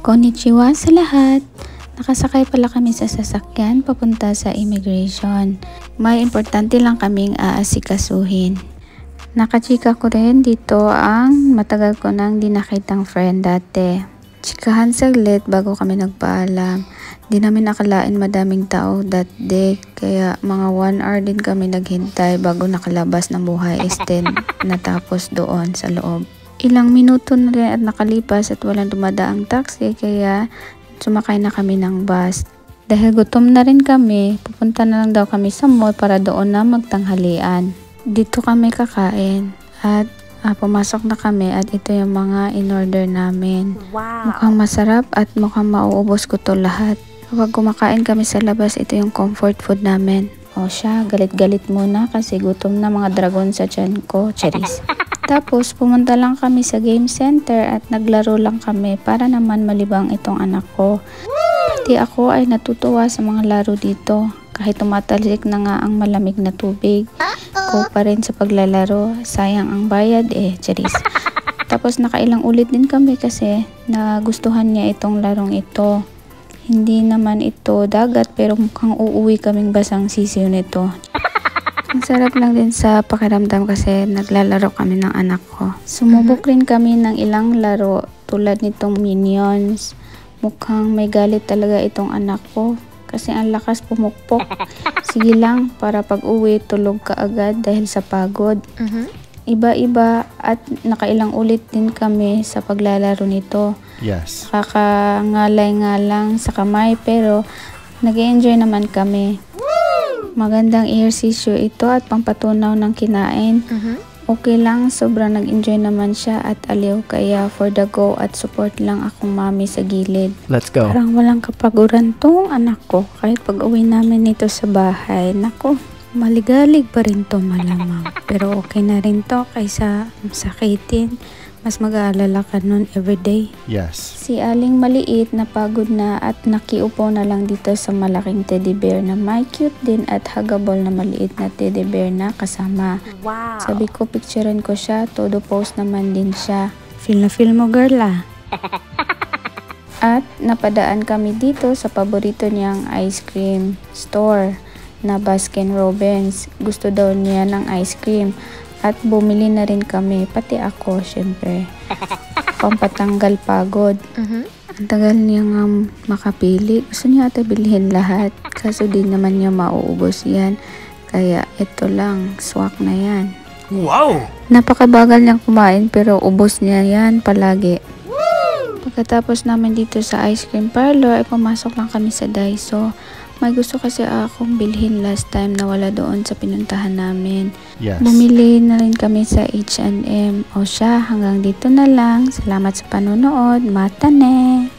Konnichiwa sa lahat! Nakasakay pala kami sa sasakyan papunta sa immigration. May importante lang kaming aasikasuhin. Nakachika ko rin dito ang matagal ko nang di nakitang friend dati. Chikahan saglit bago kami nagpaalam. Di namin akalain madaming tao that day, kaya mga 1 hour din kami naghintay bago nakalabas ng buhay natapos doon sa loob. Ilang minuto na rin at nakalipas at walang dumadaang taxi, kaya sumakay na kami ng bus. Dahil gutom na rin kami, pupunta na lang daw kami sa mall para doon na magtanghalian. Dito kami kakain at pumasok na kami at ito yung mga in-order namin. Wow. Mukhang masarap at mukhang mauubos ko to lahat. Kapag kumakain kami sa labas, ito yung comfort food namin. O siya, galit-galit muna kasi gutom na mga dragon sa tiyan ko. Cheris. Tapos pumunta lang kami sa game center at naglaro lang kami para naman malibang itong anak ko. Pati ako ay natutuwa sa mga laro dito. Kahit tumatalik na nga ang malamig na tubig, ko pa rin sa paglalaro. Sayang ang bayad Cheris. Tapos nakailang ulit din kami kasi nagustuhan niya itong larong ito. Hindi naman ito dagat pero mukhang uuwi kaming basang sisiw nito. Ang sarap lang din sa pakiramdam kasi naglalaro kami ng anak ko. Sumubok rin kami ng ilang laro tulad nitong Minions. Mukhang may galit talaga itong anak ko kasi ang lakas pumukpok. Sige lang, para pag uwi tulog ka agad dahil sa pagod. Iba-iba at nakailang ulit din kami sa paglalaro nito. Yes. Kakangalay nga lang sa kamay pero nag-enjoy naman kami. Magandang ehersisyo ito at pampatunaw ng kinain. Okay lang, sobrang nag-enjoy naman siya at aliw, kaya for the go at support lang akong mami sa gilid. Let's go. Parang walang kapaguran tong anak ko. Kahit pag uwi namin nito sa bahay, nako, maligalig pa rin to malamang. Pero okay na rin to kaysa sakitin. Mas mag-aalala ka nun everyday. Yes. Si Aling maliit na pagod na at nakiupo na lang dito sa malaking teddy bear na may cute din at huggable na maliit na teddy bear na kasama. Wow. Sabi ko picturean ko siya, todo post naman din siya. Feel na feel mo girl At napadaan kami dito sa paborito niyang ice cream store na Baskin Robbins. Gusto daw niya ng ice cream. At bumili na rin kami, pati ako syempre. Pampatanggal pagod. Ang tagal niya nga makapili. Gusto niya ata bilhin lahat. Kaso di naman niya mauubos yan. Kaya ito lang, swak na yan. Wow! Napakabagal niyang kumain pero ubos niya yan palagi. Pagkatapos namin dito sa ice cream parlor, ay pumasok lang kami sa Daiso. May gusto kasi akong bilhin last time na wala doon sa pinuntahan namin. Yes. Bumili na rin kami sa H&M. O siya, hanggang dito na lang. Salamat sa panonood. Matane!